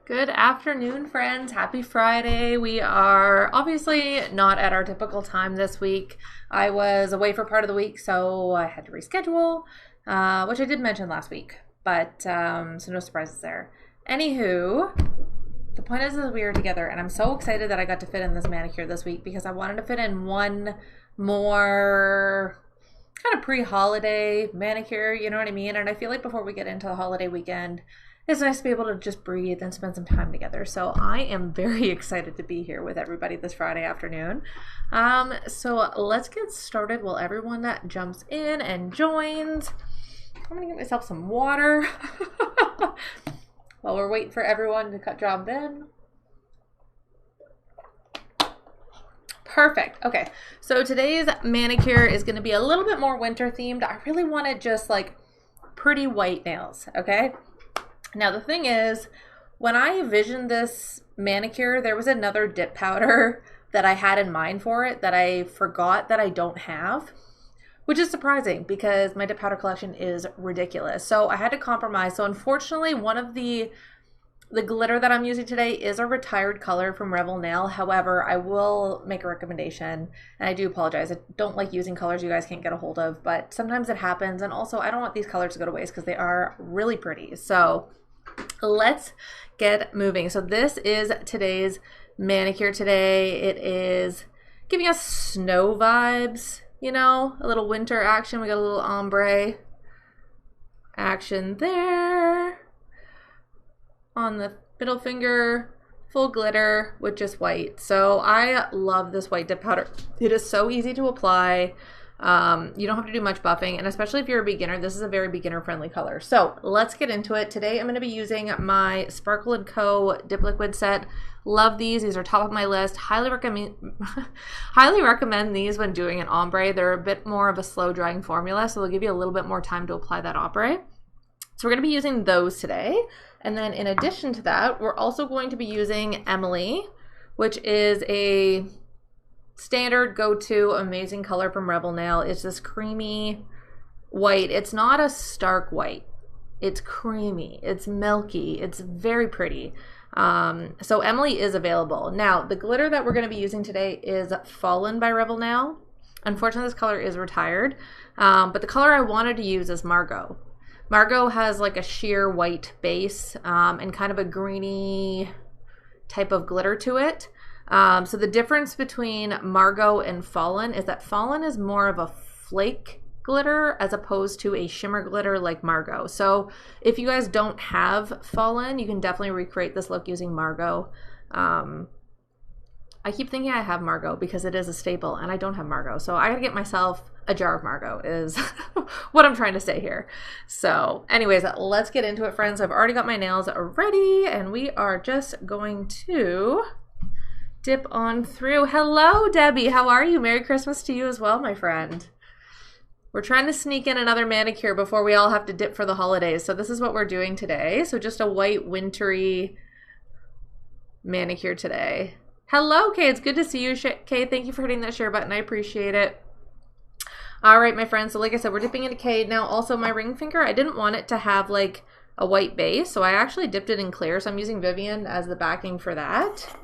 Good afternoon, friends. Happy Friday. We are obviously not at our typical time this week. I was away for part of the week, so I had to reschedule, which I did mention last week, but so no surprises there. Anywho, the point is that we are together, and I'm so excited that I got to fit in this manicure this week because I wanted to fit in one more kind of pre-holiday manicure, you know what I mean? And I feel like before we get into the holiday weekend, it's nice to be able to just breathe and spend some time together. So I am very excited to be here with everybody this Friday afternoon. So let's get started while everyone that jumps in and joins. I'm gonna get myself some water while we're waiting for everyone to jump in. Perfect. Okay, so today's manicure is going to be a little bit more winter themed. I really wanted just like pretty white nails, okay? Now the thing is, when I envisioned this manicure, there was another dip powder that I had in mind for it that I forgot that I don't have, which is surprising because my dip powder collection is ridiculous. So I had to compromise. So unfortunately, one of the glitter that I'm using today is a retired color from Revel Nail. However, I will make a recommendation, and I do apologize. I don't like using colors you guys can't get a hold of, but sometimes it happens. And also, I don't want these colors to go to waste because they are really pretty. So let's get moving. So this is today's manicure today. It is giving us snow vibes, you know, a little winter action. We got a little ombre action there. On the middle finger, full glitter with just white. So I love this white dip powder. It is so easy to apply. You don't have to do much buffing, and especially if you're a beginner, this is a very beginner friendly color. So let's get into it. Today I'm going to be using my Sparkle & Co. dip liquid set. Love these. These are top of my list. Highly recommend these when doing an ombre. They're a bit more of a slow drying formula, so they'll give you a little bit more time to apply that ombre. So we're going to be using those today. And then in addition to that, we're also going to be using Emily, which is a standard go-to amazing color from Revel Nail. It's this creamy white. It's not a stark white. It's creamy. It's milky. It's very pretty. So Emily is available. Now, the glitter that we're going to be using today is Fallen by Revel Nail. Unfortunately, this color is retired, but the color I wanted to use is Margo. Margo has like a sheer white base and kind of a greeny type of glitter to it. So the difference between Margo and Fallen is that Fallen is more of a flake glitter as opposed to a shimmer glitter like Margo. So if you guys don't have Fallen, you can definitely recreate this look using Margo. I keep thinking I have Margo because it is a staple, and I don't have Margo. So I gotta get myself a jar of Margo is what I'm trying to say here. So anyways, let's get into it, friends. I've already got my nails ready, and we are just going to dip on through. Hello, Debbie. How are you? Merry Christmas to you as well, my friend. We're trying to sneak in another manicure before we all have to dip for the holidays. So this is what we're doing today. So just a white, wintry manicure today. Hello, Kay. It's good to see you, Kay. Thank you for hitting that share button. I appreciate it. All right, my friends. So like I said, we're dipping into Kay. Now, also my ring finger, I didn't want it to have like a white base, so I actually dipped it in clear. So I'm using Vivian as the backing for that.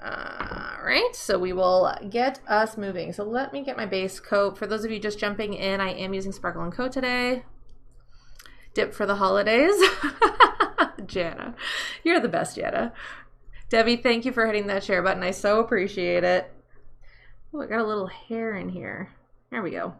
All right, so we will get us moving. So let me get my base coat. For those of you just jumping in, I am using Sparkle & Co. today. Dip for the holidays. Jana, you're the best, Jana. Debbie, thank you for hitting that share button. I so appreciate it. Oh, I got a little hair in here. There we go.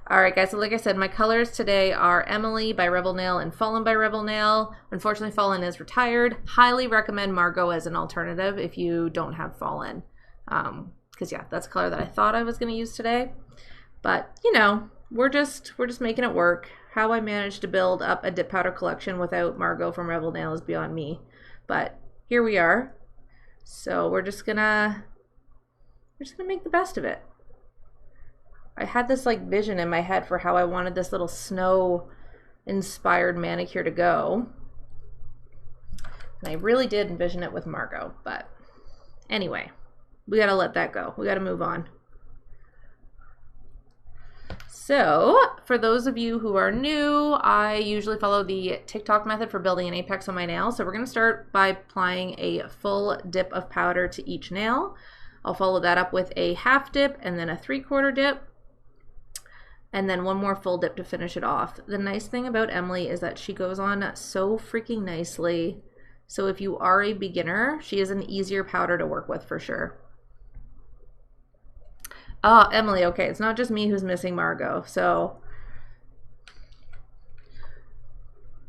All right, guys, so like I said, my colors today are Emily by Revel Nail and Fallen by Revel Nail. Unfortunately, Fallen is retired. Highly recommend Margo as an alternative if you don't have Fallen. Because, yeah, that's a color that I thought I was going to use today. But, you know, we're just making it work. How I managed to build up a dip powder collection without Margo from Revel Nail is beyond me. But here we are. So we're just gonna make the best of it. I had this like vision in my head for how I wanted this little snow inspired manicure to go. And I really did envision it with Margo, but anyway, we gotta let that go. We gotta move on. So, for those of you who are new, I usually follow the TikTok method for building an apex on my nail. So we're going to start by applying a full dip of powder to each nail. I'll follow that up with a half dip and then a 3/4 dip. And then one more full dip to finish it off. The nice thing about Emily is that she goes on so freaking nicely. So if you are a beginner, she is an easier powder to work with for sure. Oh, Emily, okay, it's not just me who's missing Margo. So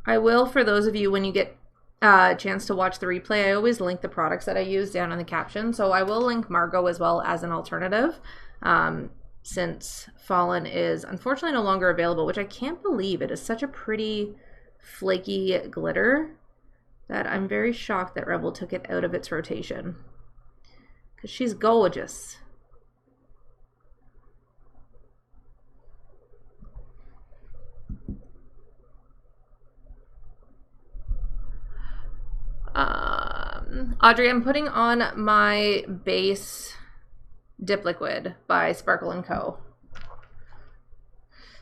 I will, for those of you, when you get a chance to watch the replay, I always link the products that I use down in the caption. So I will link Margo as well as an alternative, since Fallen is unfortunately no longer available, which I can't believe. It is such a pretty flaky glitter that I'm very shocked that Revel took it out of its rotation, because she's gorgeous. Audrey, I'm putting on my base dip liquid by Sparkle & Co.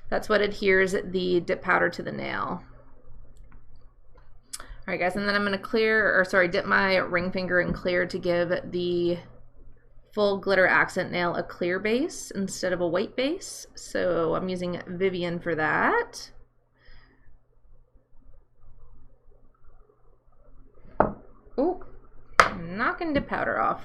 That's what adheres the dip powder to the nail. All right, guys, and then I'm going to dip my ring finger in clear to give the full glitter accent nail a clear base instead of a white base. So I'm using Vivian for that. Ooh, knocking dip powder off.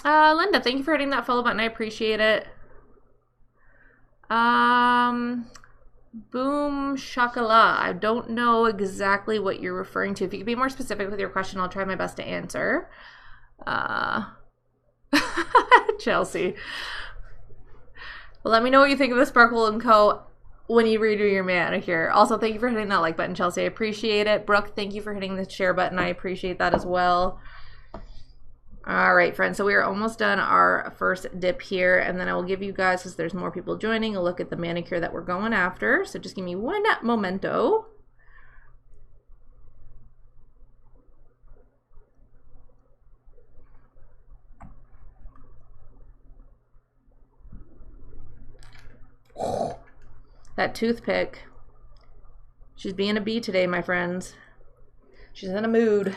Linda, thank you for hitting that follow button. I appreciate it. Boom Shakala. I don't know exactly what you're referring to. If you could be more specific with your question, I'll try my best to answer. Chelsea. Well, let me know what you think of the Sparkle & Co. when you redo your manicure. Also, thank you for hitting that like button, Chelsea. I appreciate it. Brooke, thank you for hitting the share button. I appreciate that as well. All right, friends, so we are almost done our first dip here, and then I will give you guys, because there's more people joining, a look at the manicure that we're going after. So just give me one momento. That toothpick. She's being a bee today, my friends. She's in a mood.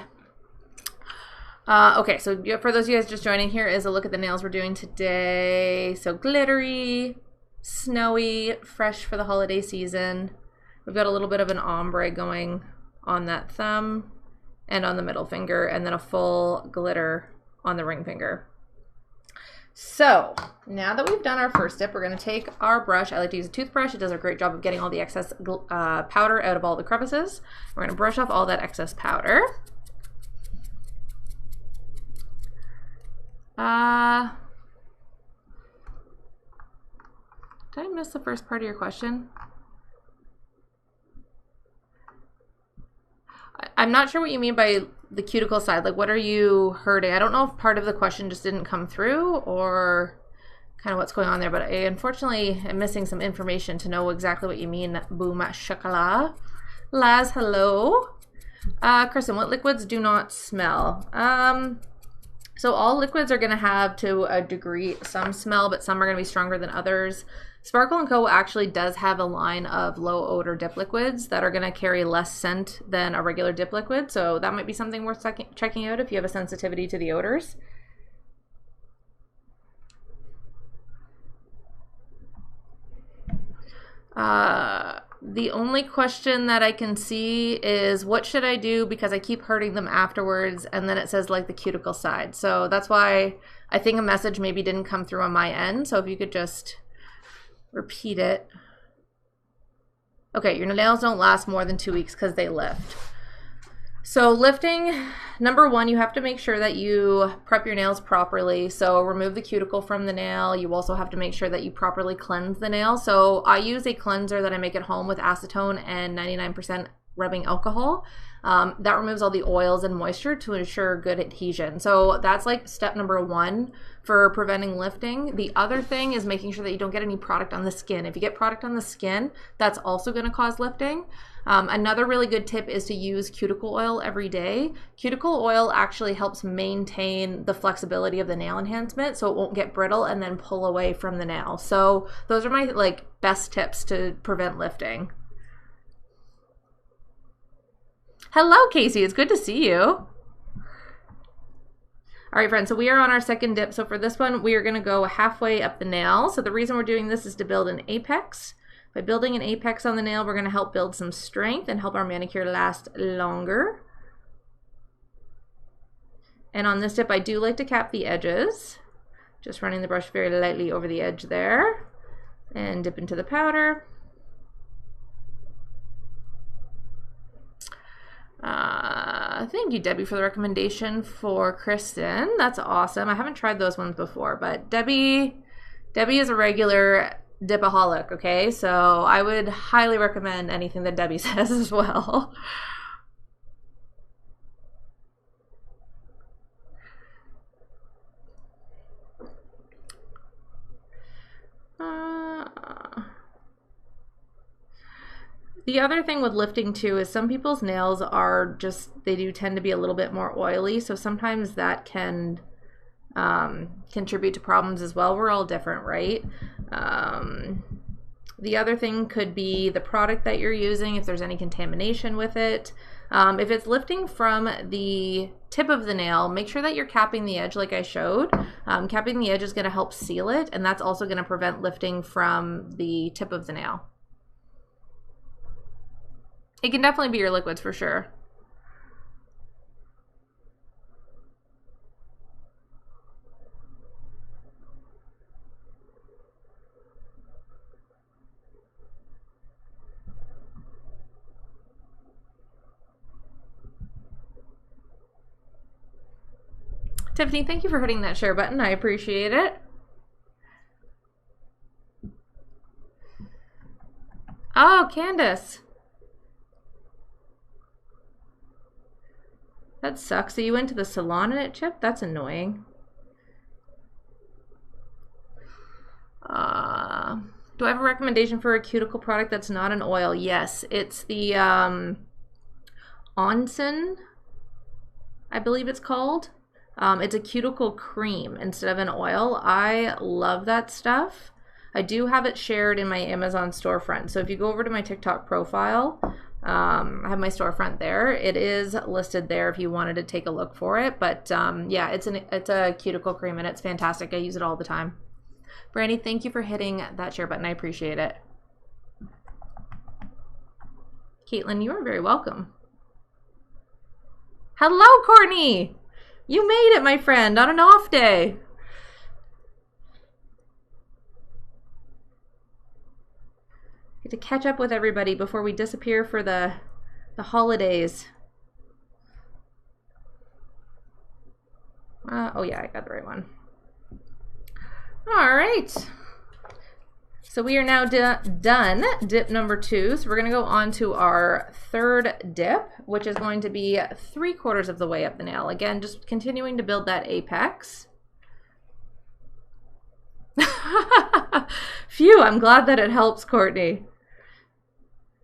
Okay, so for those of you guys just joining, here is a look at the nails we're doing today. So glittery, snowy, fresh for the holiday season. We've got a little bit of an ombre going on that thumb and on the middle finger, and then a full glitter on the ring finger. So now that we've done our first dip, we're going to take our brush. I like to use a toothbrush. It does a great job of getting all the excess powder out of all the crevices. We're going to brush off all that excess powder. Did I miss the first part of your question? I'm not sure what you mean by the cuticle side. Like, what are you hurting? I don't know if part of the question just didn't come through or kind of what's going on there, but I unfortunately am missing some information to know exactly what you mean. Boom shakala. Laz, hello. Kristen, what liquids do not smell? So all liquids are going to have, to a degree, some smell, but some are going to be stronger than others. Sparkle & Co. actually does have a line of low odor dip liquids that are going to carry less scent than a regular dip liquid. So that might be something worth checking out if you have a sensitivity to the odors. The only question that I can see is, what should I do, because I keep hurting them afterwards, and then it says like the cuticle side. So that's why I think a message maybe didn't come through on my end. So if you could just repeat it. Okay, your nails don't last more than 2 weeks because they lift. So lifting, number one, you have to make sure that you prep your nails properly. So remove the cuticle from the nail. You also have to make sure that you properly cleanse the nail. So I use a cleanser that I make at home with acetone and 99% rubbing alcohol. That removes all the oils and moisture to ensure good adhesion. So that's like step number 1 for preventing lifting. The other thing is making sure that you don't get any product on the skin. If you get product on the skin, that's also going to cause lifting. Another really good tip is to use cuticle oil every day. Cuticle oil actually helps maintain the flexibility of the nail enhancement so it won't get brittle and then pull away from the nail. So those are my like best tips to prevent lifting. Hello, Casey. It's good to see you. All right, friends, so we are on our second dip. So for this one, we are going to go halfway up the nail. So the reason we're doing this is to build an apex. By building an apex on the nail, we're going to help build some strength and help our manicure last longer. And on this dip, I do like to cap the edges. Just running the brush very lightly over the edge there. And dip into the powder. Thank you, Debbie, for the recommendation for Kristen. That's awesome. I haven't tried those ones before, but Debbie is a regular dipaholic, okay? So I would highly recommend anything that Debbie says as well. The other thing with lifting too is some people's nails are just, they do tend to be a little bit more oily, so sometimes that can contribute to problems as well. We're all different, right? The other thing could be the product that you're using, if there's any contamination with it. If it's lifting from the tip of the nail, make sure that you're capping the edge like I showed. Capping the edge is going to help seal it, and that's also going to prevent lifting from the tip of the nail. It can definitely be your liquids for sure. Tiffany, thank you for hitting that share button. I appreciate it. Oh, Candace. That sucks. So you went to the salon and it chipped? That's annoying. Do I have a recommendation for a cuticle product that's not an oil? Yes, it's the Onsen, I believe it's called. It's a cuticle cream instead of an oil. I love that stuff. I do have it shared in my Amazon storefront. So if you go over to my TikTok profile, I have my storefront there. It is listed there if you wanted to take a look for it. But yeah, it's a cuticle cream and it's fantastic. I use it all the time. Brandy, thank you for hitting that share button. I appreciate it. Caitlin, you are very welcome. Hello, Courtney. You made it, my friend, on an off day. To catch up with everybody before we disappear for the holidays. Oh yeah, I got the right one. All right. So we are now done dip number 2. So we're going to go on to our third dip, which is going to be 3/4 of the way up the nail. Again, just continuing to build that apex. Phew, I'm glad that it helps, Courtney.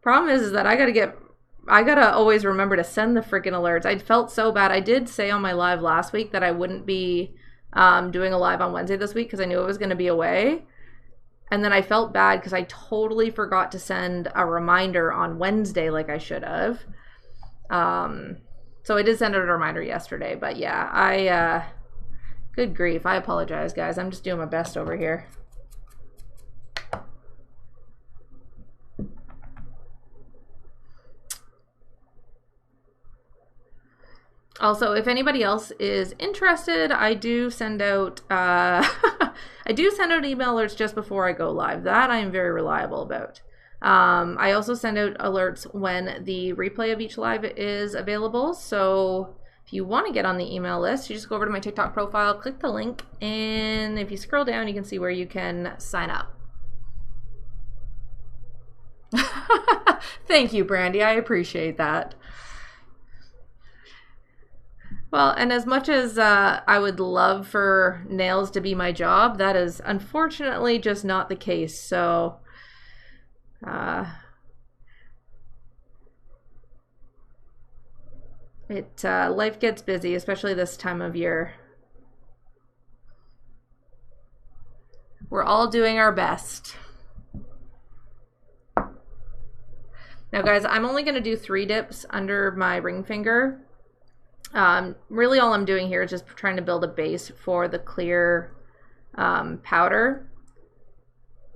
Problem is that I gotta always remember to send the freaking alerts. I felt so bad. I did say on my live last week that I wouldn't be doing a live on Wednesday this week because I knew I was going to be away. And then I felt bad because I totally forgot to send a reminder on Wednesday like I should have. So I did send out a reminder yesterday. But yeah, good grief. I apologize, guys. I'm just doing my best over here. Also, if anybody else is interested, I do send out email alerts just before I go live. That I am very reliable about. I also send out alerts when the replay of each live is available. So if you want to get on the email list, you just go over to my TikTok profile, click the link, and if you scroll down, you can see where you can sign up. Thank you, Brandy. I appreciate that. Well, and as much as I would love for nails to be my job, that is unfortunately just not the case. So, life gets busy, especially this time of year. We're all doing our best. Now, guys, I'm only going to do 3 dips under my ring finger. Really all I'm doing here is just trying to build a base for the clear powder.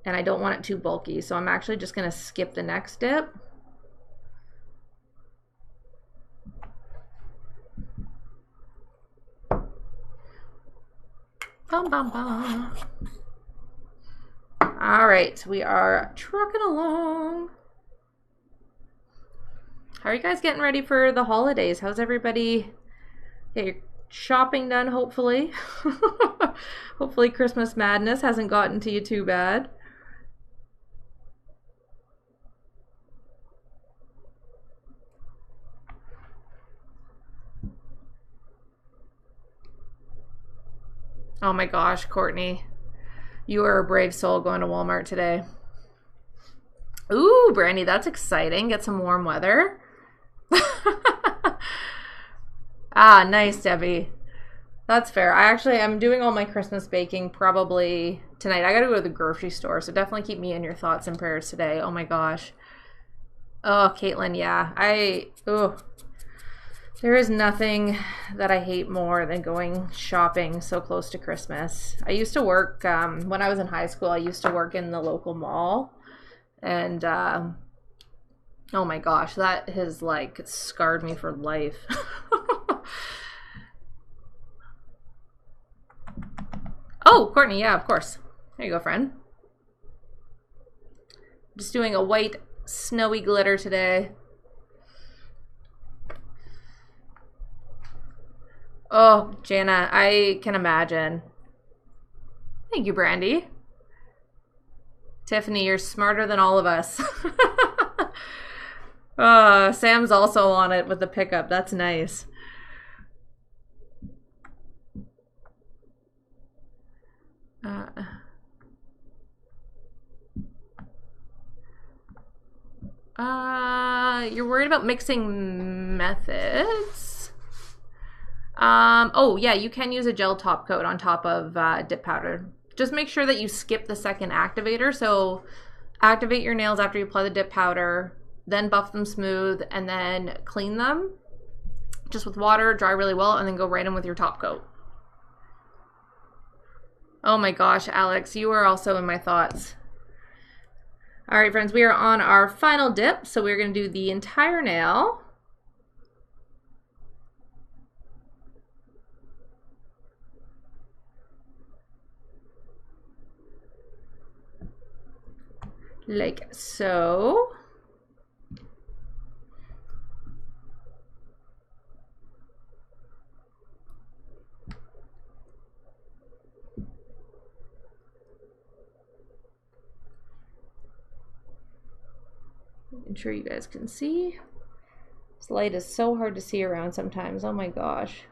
And I don't want it too bulky, so I'm actually just going to skip the next dip. Bum, bum, bum. All right, we are trucking along. How are you guys getting ready for the holidays? How's everybody? Get your shopping done, hopefully. Hopefully Christmas madness hasn't gotten to you too bad. Oh my gosh, Courtney. You are a brave soul going to Walmart today. Ooh, Brandy, that's exciting. Get some warm weather. Ah, nice, Debbie. That's fair. I'm doing all my Christmas baking probably tonight. I gotta go to the grocery store, so definitely keep me in your thoughts and prayers today. Oh my gosh. Oh, Caitlin, yeah. There is nothing that I hate more than going shopping so close to Christmas. I used to work, when I was in high school, I used to work in the local mall. And, oh my gosh, that has like scarred me for life. Oh, Courtney, yeah, of course. There you go, friend. Just doing a white snowy glitter today. Oh, Jana, I can imagine. Thank you, Brandy. Tiffany, you're smarter than all of us. Sam's also on it with the pickup. That's nice. You're worried about mixing methods? Oh, yeah, you can use a gel top coat on top of dip powder. Just make sure that you skip the second activator. So activate your nails after you apply the dip powder, then buff them smooth, and then clean them just with water, dry really well, and then go right in with your top coat. Oh my gosh, Alex, you are also in my thoughts. All right, friends, we are on our final dip, so we're going to do the entire nail. Like so. I'm sure you guys can see. This light is so hard to see around sometimes. Oh my gosh.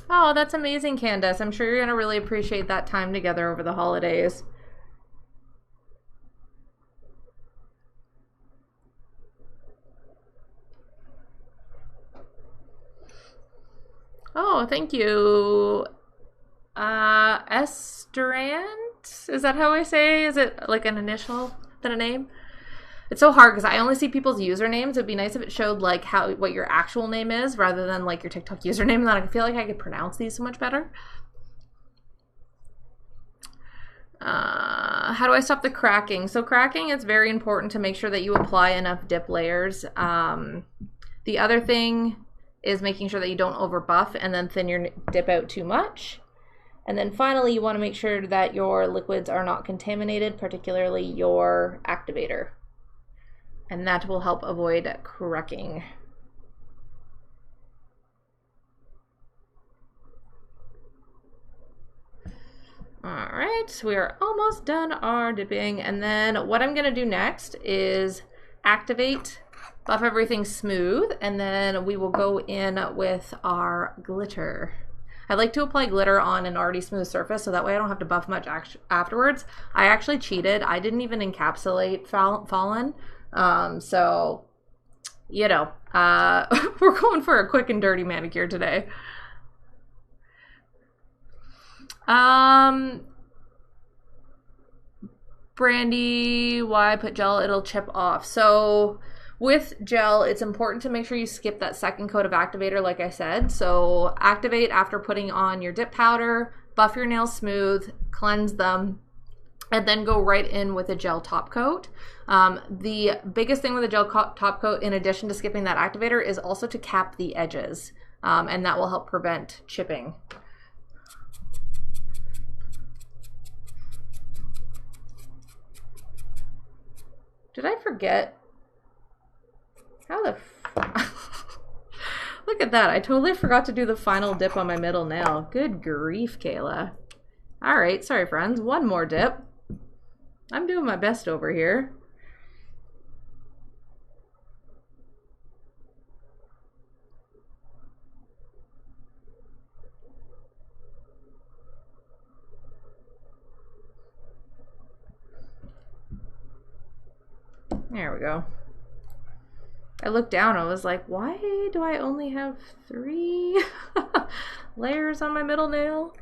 Oh, that's amazing, Candace. I'm sure you're going to really appreciate that time together over the holidays. Oh, thank you. Estrant? Is that how I say? Is it like an initial than a name? It's so hard because I only see people's usernames. It'd be nice if it showed like what your actual name is rather than like your TikTok username. Then I feel like I could pronounce these so much better. How do I stop the cracking? So cracking, it's very important to make sure that you apply enough dip layers. The other thing is making sure that you don't over buff and then thin your dip out too much. And then finally, you want to make sure that your liquids are not contaminated, particularly your activator. and that will help avoid cracking. All right, we are almost done our dipping, and then what I'm gonna do next is activate, buff everything smooth, and then we will go in with our glitter. I like to apply glitter on an already smooth surface so that way I don't have to buff much afterwards. I actually cheated. I didn't even encapsulate Fallen, so you know, we're going for a quick and dirty manicure today. Brandy, why put gel? It'll chip off. So with gel, it's important to make sure you skip that second coat of activator, like I said. So activate after putting on your dip powder, buff your nails smooth, cleanse them, and then go right in with a gel top coat. The biggest thing with a gel top coat, in addition to skipping that activator, is also to cap the edges, and that will help prevent chipping. Did I forget? How the Look at that. I totally forgot to do the final dip on my middle nail. Good grief, Kayla. All right, sorry friends. One more dip. I'm doing my best over here. There we go. I looked down, I was like, why do I only have 3 layers on my middle nail?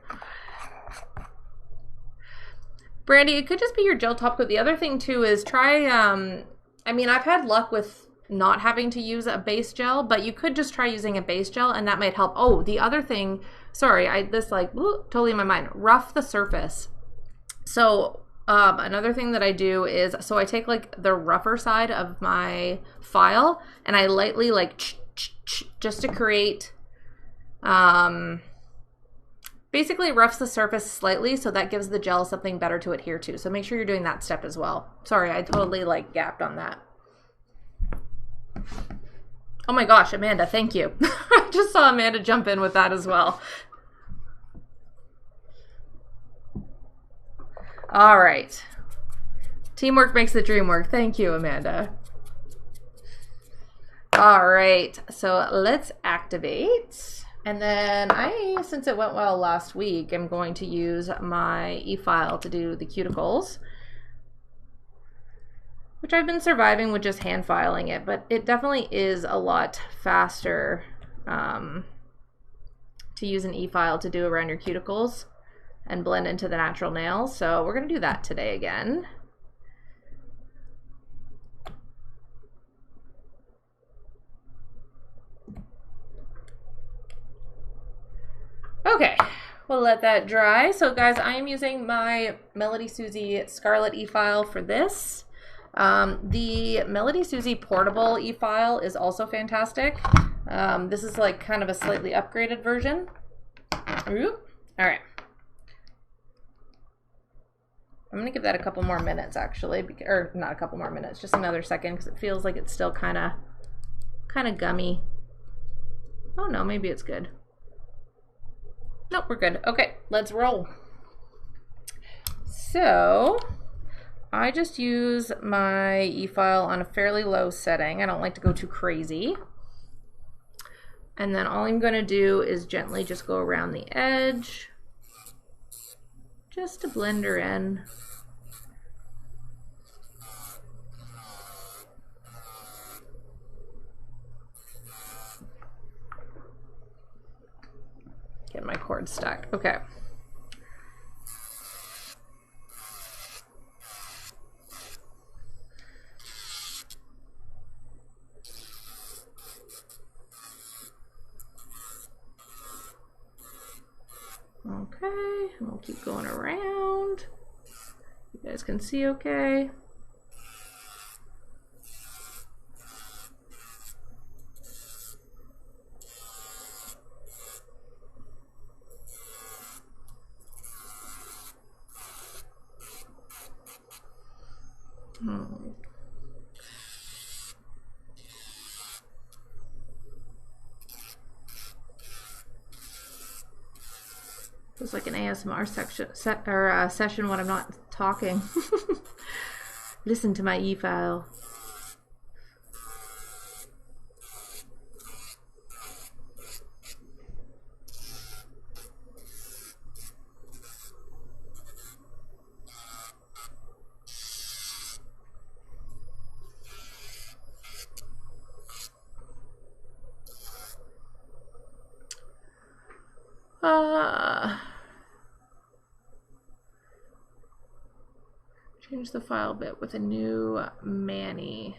Brandy, it could just be your gel top coat. The other thing too is try, I mean, I've had luck with not having to use a base gel, but you could just try using a base gel and that might help. Oh, the other thing, sorry, this like, totally in my mind, rough the surface. So another thing that I do is, so I take like the rougher side of my file and I lightly like just to create, basically roughs the surface slightly so that gives the gel something better to adhere to. So make sure you're doing that step as well. Sorry, I totally like gapped on that. Oh my gosh, Amanda, thank you. I just saw Amanda jump in with that as well. All right. Teamwork makes the dream work. Thank you, Amanda. All right, so let's activate. And then since it went well last week, I'm going to use my e-file to do the cuticles, which I've been surviving with just hand filing it, but it definitely is a lot faster to use an e-file to do around your cuticles and blend into the natural nails. So we're gonna do that today again. Okay, we'll let that dry. So guys, I am using my Melody Susie Scarlet e-file for this. The Melody Susie portable e-file is also fantastic. This is like kind of a slightly upgraded version. Ooh. All right. I'm gonna give that a couple more minutes actually, or not a couple more minutes, just another second because it feels like it's still kind of gummy. Oh no, maybe it's good. Nope, we're good. Okay, let's roll. So I just use my e-file on a fairly low setting. I don't like to go too crazy. And then all I'm gonna do is gently just go around the edge, just to blend her in. Get my cord stuck. Okay. Okay, and we'll keep going around. You guys can see okay. It's like an ASMR session when I'm not talking. Listen to my e-file. Change the file bit with a new Mani.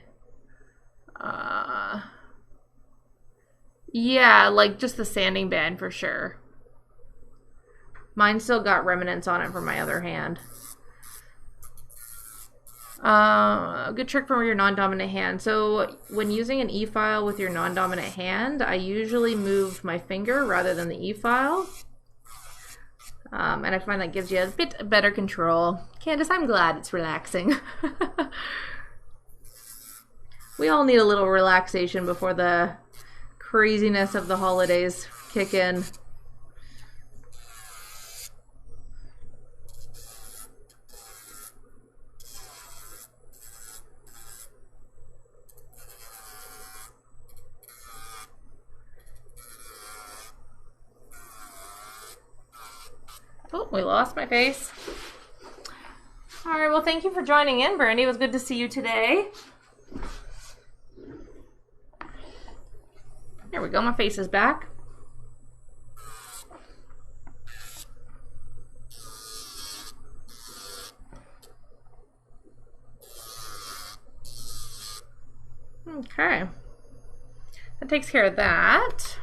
Yeah, like just the sanding band for sure. Mine still got remnants on it from my other hand. A good trick for your non-dominant hand. So when using an e-file with your non-dominant hand, I usually move my finger rather than the e-file. And I find that gives you a bit better control. Candace, I'm glad it's relaxing. We all need a little relaxation before the craziness of the holidays kick in. Oh, we lost my face. All right, well, thank you for joining in, Brandy. It was good to see you today. There we go, my face is back. Okay. That takes care of that.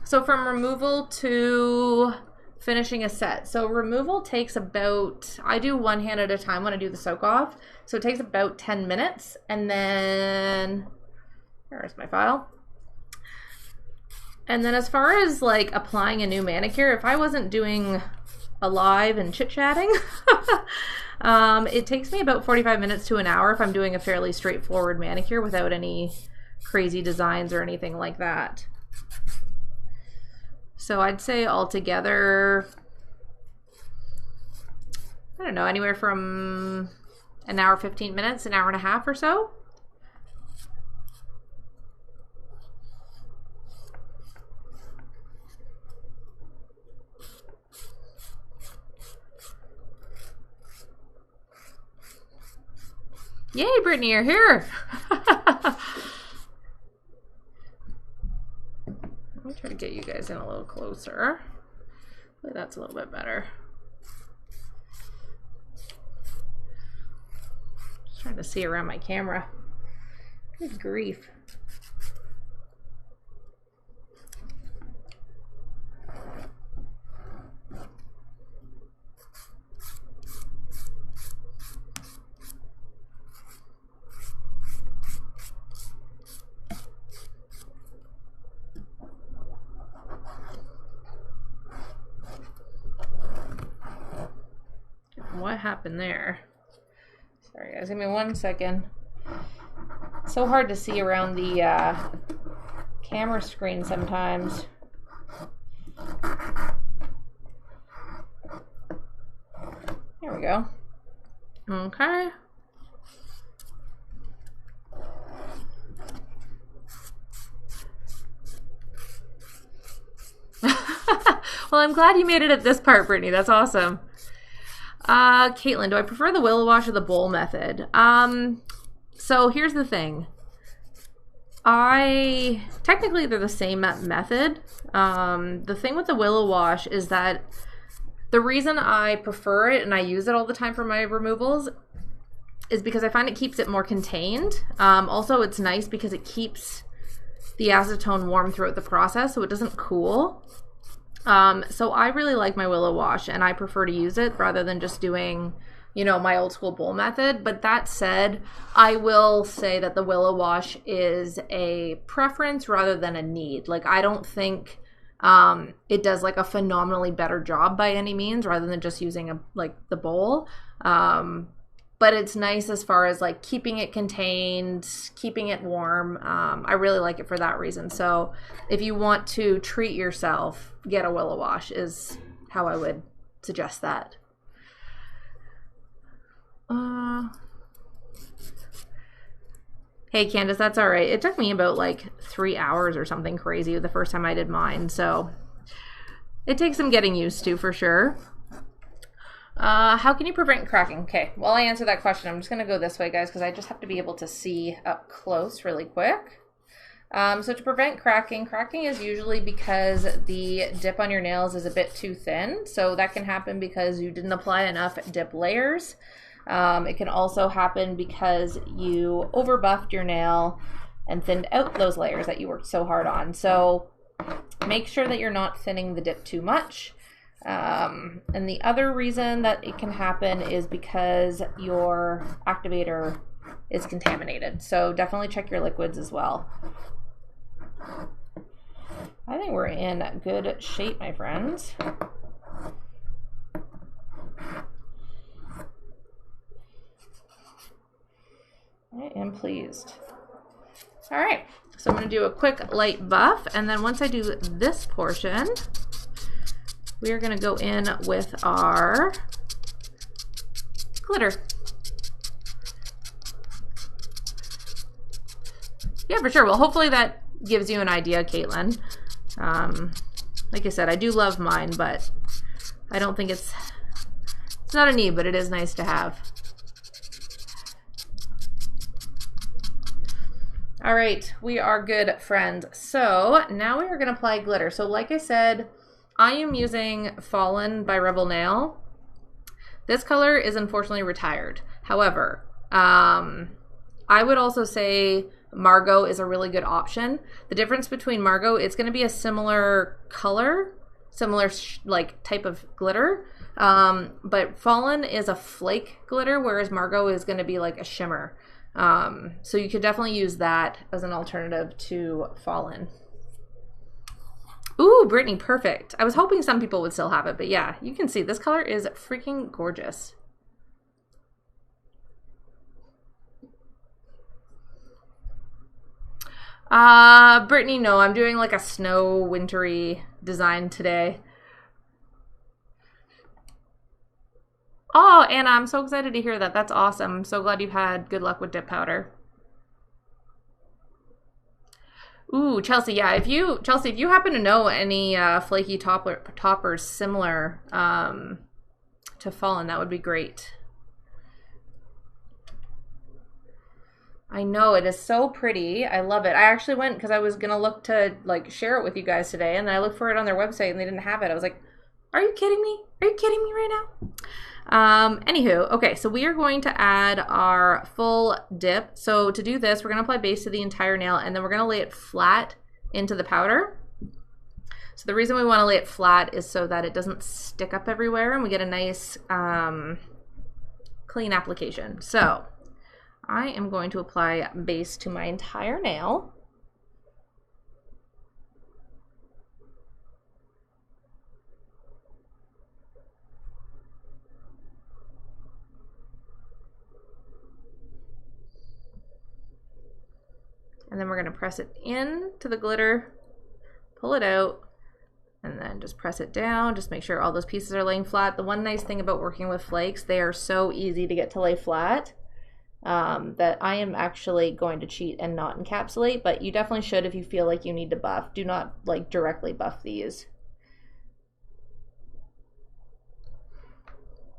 So from removal to finishing a set. So removal takes about, I do one hand at a time when I do the soak off. So it takes about 10 minutes. And then, where's my file? And then as far as like applying a new manicure, if I wasn't doing a live and chit-chatting, it takes me about 45 minutes to an hour if I'm doing a fairly straightforward manicure without any crazy designs or anything like that. So I'd say altogether, I don't know, anywhere from an hour, 15 minutes, an hour and a half or so. Yay, Brittany, you're here. Let me try to get you guys in a little closer. Hopefully that's a little bit better. Just trying to see around my camera. Good grief. What happened there? Sorry guys, give me 1 second. It's so hard to see around the camera screen sometimes. There we go. Okay. Well, I'm glad you made it at this part, Brittany. That's awesome. Caitlin, do I prefer the willow wash or the bowl method? So here's the thing. Technically they're the same method. The thing with the willow wash is that the reason I prefer it and I use it all the time for my removals is because I find it keeps it more contained. Also, it's nice because it keeps the acetone warm throughout the process so it doesn't cool. So I really like my willow wash and I prefer to use it rather than just doing, you know, my old school bowl method. But that said, I will say that the willow wash is a preference rather than a need. Like, I don't think it does like a phenomenally better job by any means rather than just using the bowl. but it's nice as far as like keeping it contained, keeping it warm. I really like it for that reason. So if you want to treat yourself, get a Willow Wash is how I would suggest that. Hey Candace, that's all right. It took me about like 3 hours or something crazy the first time I did mine, so it takes some getting used to for sure. How can you prevent cracking? Okay, while I answer that question, I'm just going to go this way, guys, because I just have to be able to see up close really quick. So to prevent cracking, cracking is usually because the dip on your nails is a bit too thin. So that can happen because you didn't apply enough dip layers. It can also happen because you over buffed your nail and thinned out those layers that you worked so hard on. So make sure that you're not thinning the dip too much. And the other reason that it can happen is because your activator is contaminated. So definitely check your liquids as well. I think we're in good shape, my friends. I am pleased. All right, so I'm going to do a quick light buff, and then once I do this portion, we are going to go in with our glitter. Yeah, for sure. Well, hopefully that gives you an idea, Caitlin. Like I said, I do love mine, but I don't think it's not a need, but it is nice to have. All right, we are good, friends. So now we are going to apply glitter. So like I said, I am using Fallen by Revel Nail. This color is unfortunately retired. However, I would also say Margo is a really good option. The difference between Margo, it's going to be a similar color, similar like type of glitter, but Fallen is a flake glitter, whereas Margo is going to be like a shimmer. So you could definitely use that as an alternative to Fallen. Ooh, Brittany, perfect. I was hoping some people would still have it, but yeah, you can see this color is freaking gorgeous. Brittany, no, I'm doing like a snow wintry design today. Oh, Anna, I'm so excited to hear that. That's awesome. I'm so glad you've had good luck with dip powder. Ooh, Chelsea, yeah, if you happen to know any flaky toppers similar to Fallen, that would be great. I know, it is so pretty. I love it. I actually went because I was gonna look to like share it with you guys today, and then I looked for it on their website and they didn't have it. I was like, are you kidding me? Are you kidding me right now? Anywho, okay, so we are going to add our full dip. So to do this, we're going to apply base to the entire nail, and then we're going to lay it flat into the powder. So the reason we want to lay it flat is so that it doesn't stick up everywhere and we get a nice clean application. So I am going to apply base to my entire nail. And then we're going to press it in to the glitter, pull it out, and then just press it down. Just make sure all those pieces are laying flat. The one nice thing about working with flakes, they are so easy to get to lay flat that I am actually going to cheat and not encapsulate, but you definitely should if you feel like you need to buff. Do not like directly buff these.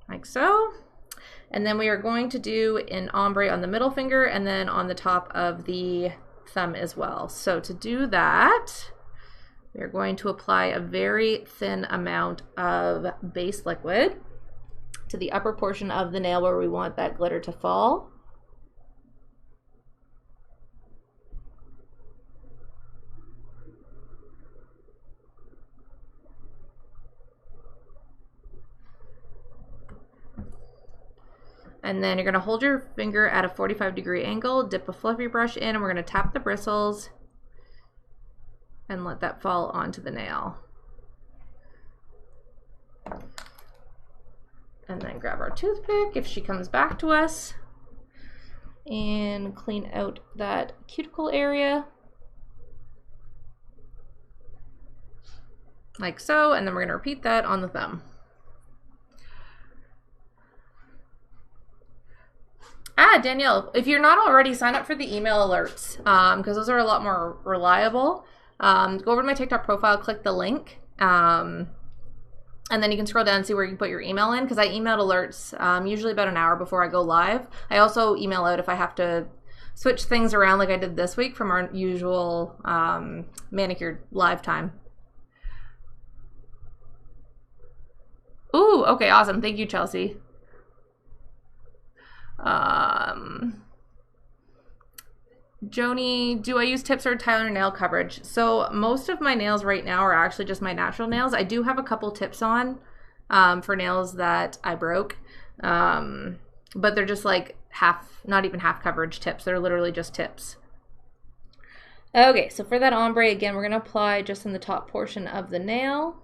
Like so. And then we are going to do an ombre on the middle finger and then on the top of the thumb as well. So to do that, we're going to apply a very thin amount of base liquid to the upper portion of the nail where we want that glitter to fall. And then you're going to hold your finger at a 45-degree angle, dip a fluffy brush in, and we're going to tap the bristles and let that fall onto the nail. And then grab our toothpick if she comes back to us and clean out that cuticle area. Like so, and then we're going to repeat that on the thumb. Danielle, if you're not already, sign up for the email alerts because those are a lot more reliable. Go over to my TikTok profile, click the link, and then you can scroll down and see where you can put your email in, because I emailed alerts usually about an hour before I go live. I also email out if I have to switch things around like I did this week from our usual manicure live time. Ooh, okay, awesome. Thank you, Chelsea. Joni, do I use tips or Tyler nail coverage? So most of my nails right now are actually just my natural nails. I do have a couple tips on for nails that I broke, but they're just like half, not even half coverage tips. They're literally just tips. Okay, so for that ombre, again, we're going to apply just in the top portion of the nail.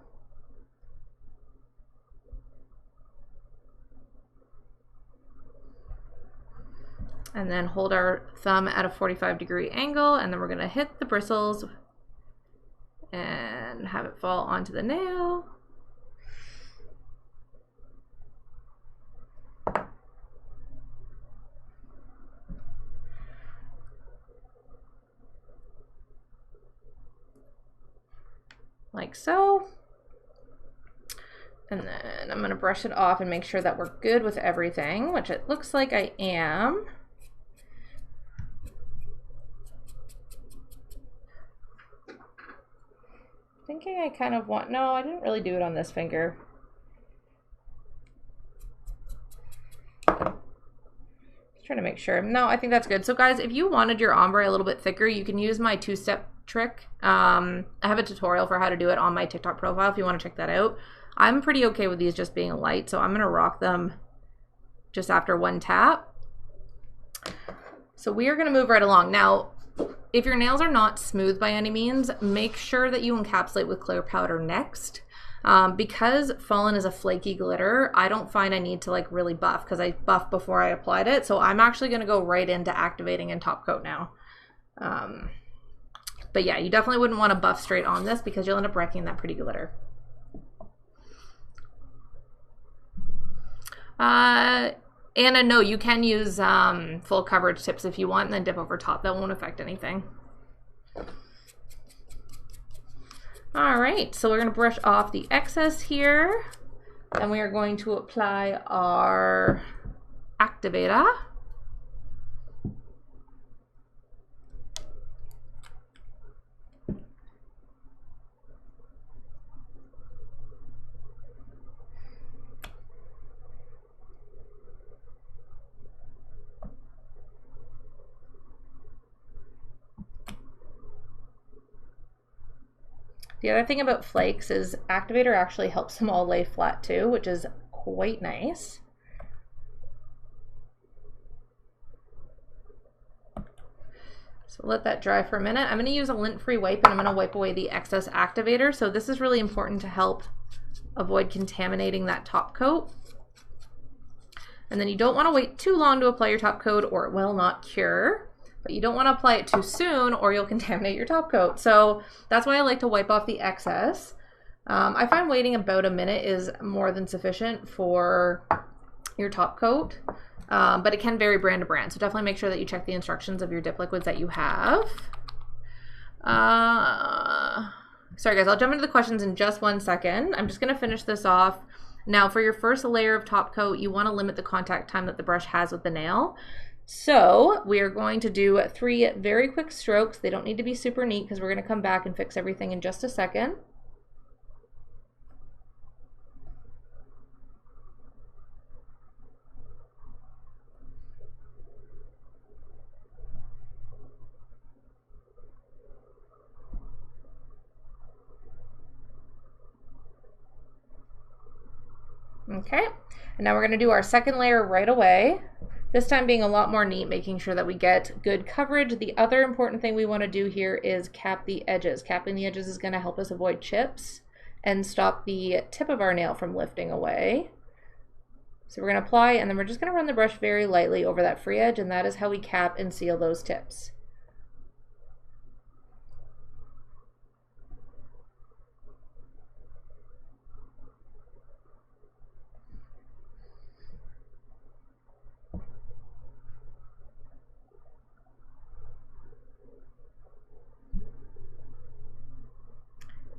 And then hold our thumb at a 45-degree angle, and then we're gonna hit the bristles and have it fall onto the nail. Like so. And then I'm gonna brush it off and make sure that we're good with everything, which it looks like I am. Thinking I kind of want, no, I didn't really do it on this finger. Just trying to make sure. No, I think that's good. So guys, if you wanted your ombre a little bit thicker, you can use my two-step trick. I have a tutorial for how to do it on my TikTok profile if you want to check that out. I'm pretty okay with these just being light, so I'm gonna rock them just after one tap. So we are gonna move right along. Now, if your nails are not smooth by any means, make sure that you encapsulate with clear powder next. Because Fallen is a flaky glitter, I don't find I need to like really buff because I buffed before I applied it. So I'm actually going to go right into activating and top coat now. But yeah, you definitely wouldn't want to buff straight on this because you'll end up wrecking that pretty glitter. Anna, no, you can use full coverage tips if you want and then dip over top. That won't affect anything. All right, so we're going to brush off the excess here. Then we are going to apply our activator. The other thing about flakes is activator actually helps them all lay flat too, which is quite nice. So let that dry for a minute. I'm going to use a lint-free wipe and I'm going to wipe away the excess activator. So this is really important to help avoid contaminating that top coat. And then you don't want to wait too long to apply your top coat or it will not cure. But you don't want to apply it too soon or you'll contaminate your top coat. So that's why I like to wipe off the excess. I find waiting about a minute is more than sufficient for your top coat, but it can vary brand to brand. So definitely make sure that you check the instructions of your dip liquids that you have. Sorry guys, I'll jump into the questions in just 1 second. I'm just going to finish this off. Now for your first layer of top coat, you want to limit the contact time that the brush has with the nail. So we are going to do 3 very quick strokes. They don't need to be super neat because we're going to come back and fix everything in just a second. Okay, and now we're going to do our second layer right away. This time being a lot more neat, making sure that we get good coverage. The other important thing we want to do here is cap the edges. Capping the edges is going to help us avoid chips and stop the tip of our nail from lifting away. So we're going to apply, and then we're just going to run the brush very lightly over that free edge, and that is how we cap and seal those tips.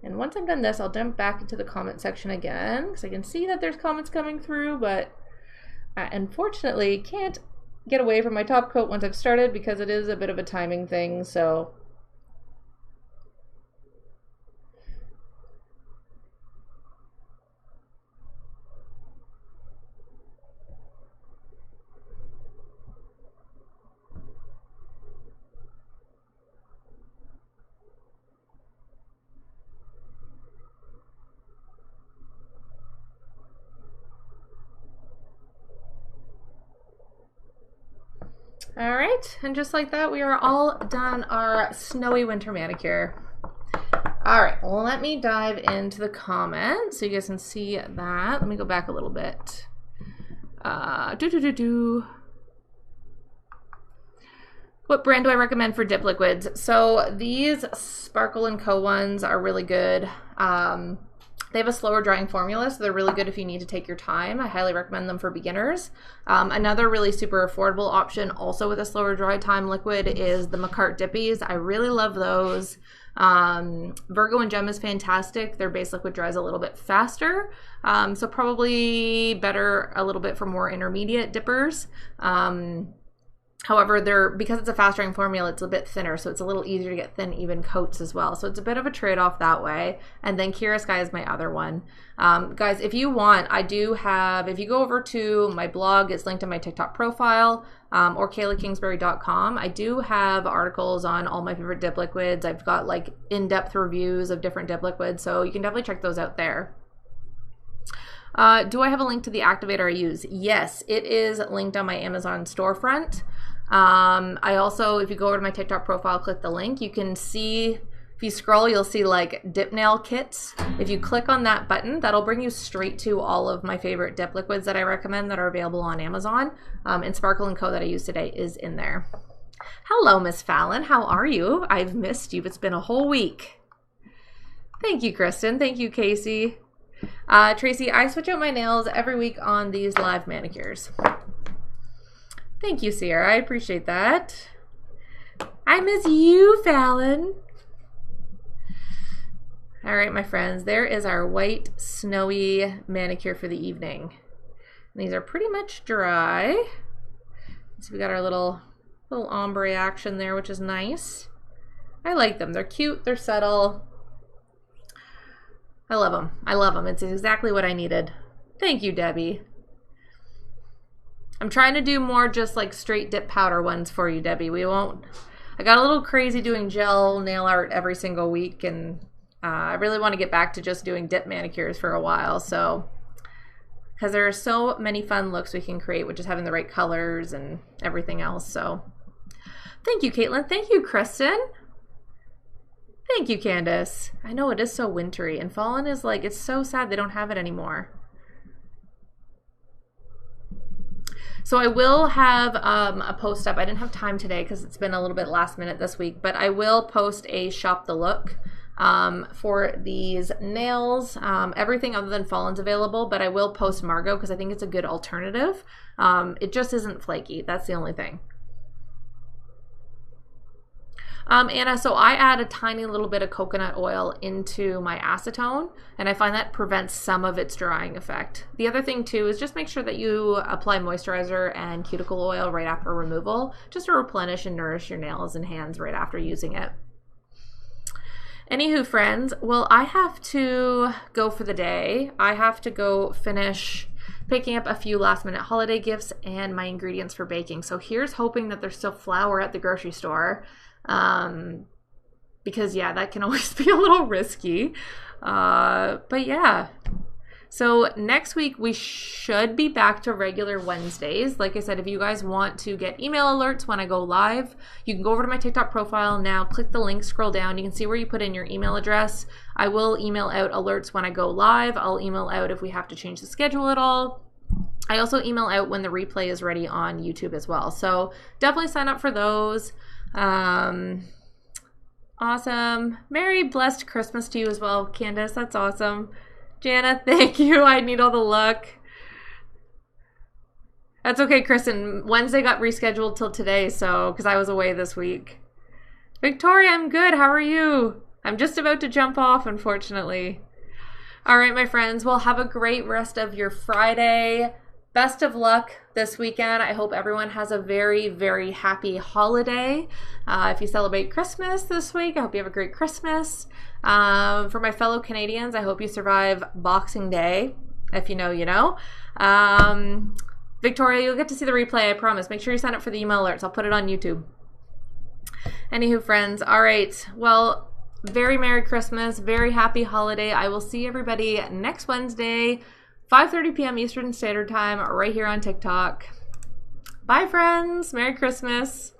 And once I'm done this, I'll jump back into the comment section again because I can see that there's comments coming through, but I unfortunately can't get away from my top coat once I've started because it is a bit of a timing thing, so. All right, and just like that, we are all done our snowy winter manicure. All right, well, let me dive into the comments so you guys can see that. Let me go back a little bit. What brand do I recommend for dip liquids? So these Sparkle & Co. ones are really good. They have a slower drying formula, so they're really good if you need to take your time. I highly recommend them for beginners. Another really super affordable option also with a slower dry time liquid is the McCart Dippies. I really love those. Virgo and Gem is fantastic. Their base liquid dries a little bit faster, so probably better a little bit for more intermediate dippers. However, because it's a fast drying formula, it's a bit thinner, so it's a little easier to get thin, even coats as well. So it's a bit of a trade-off that way. And then Kira Sky is my other one. Guys, if you want, I do have, if you go over to my blog, it's linked in my TikTok profile, or KaylaKingsbury.com. I do have articles on all my favorite dip liquids. I've got like in-depth reviews of different dip liquids, so you can definitely check those out there. Do I have a link to the activator I use? Yes, it is linked on my Amazon storefront. I also, if you go over to my TikTok profile, click the link, you can see, if you scroll, you'll see like dip nail kits. If you click on that button, that'll bring you straight to all of my favorite dip liquids that I recommend that are available on Amazon. And Sparkle & Co. that I use today is in there. Hello, Miss Fallon. How are you? I've missed you. It's been a whole week. Thank you, Kristen. Thank you, Casey. Tracy, I switch out my nails every week on these live manicures. Thank you, Sierra. I appreciate that. I miss you, Fallon. All right, my friends, there is our white, snowy manicure for the evening. And these are pretty much dry. So we got our little ombre action there, which is nice. I like them. They're cute. They're subtle. I love them. I love them. It's exactly what I needed. Thank you, Debbie. I'm trying to do more just like straight dip powder ones for you, Debbie. I got a little crazy doing gel nail art every single week, and I really want to get back to just doing dip manicures for a while. So, because there are so many fun looks we can create with just having the right colors and everything else. So, thank you, Caitlin. Thank you, Kristen. Thank you, Candace. I know it is so wintry, and Fallen is like, it's so sad they don't have it anymore. So I will have a post up. I didn't have time today because it's been a little bit last minute this week, but I will post a shop the look for these nails. Everything other than Fallen's available, but I will post Margo because I think it's a good alternative. It just isn't flaky. That's the only thing. Anna, so I add a tiny little bit of coconut oil into my acetone, and I find that prevents some of its drying effect. The other thing too is just make sure that you apply moisturizer and cuticle oil right after removal, just to replenish and nourish your nails and hands right after using it. Anywho, friends, well, I have to go for the day. I have to go finish picking up a few last minute holiday gifts and my ingredients for baking. So here's hoping that there's still flour at the grocery store. Because yeah, that can always be a little risky. But yeah. So next week we should be back to regular Wednesdays. Like I said, if you guys want to get email alerts when I go live, you can go over to my TikTok profile now, click the link, scroll down. You can see where you put in your email address. I will email out alerts when I go live. I'll email out if we have to change the schedule at all. I also email out when the replay is ready on YouTube as well. So definitely sign up for those. Awesome. Merry blessed Christmas to you as well, Candace. That's awesome. Jana, thank you. I need all the luck. That's okay, Kristen. Wednesday got rescheduled till today, so because I was away this week. Victoria, I'm good. How are you? I'm just about to jump off, unfortunately. All right, my friends. Well, have a great rest of your Friday. Best of luck this weekend. I hope everyone has a very, very happy holiday. If you celebrate Christmas this week, I hope you have a great Christmas. For my fellow Canadians, I hope you survive Boxing Day. If you know, you know. Victoria, you'll get to see the replay, I promise. Make sure you sign up for the email alerts. I'll put it on YouTube. Anywho, friends. All right. Well, very Merry Christmas. Very happy holiday. I will see everybody next Wednesday, 5:30 p.m. Eastern Standard Time, right here on TikTok. Bye, friends. Merry Christmas.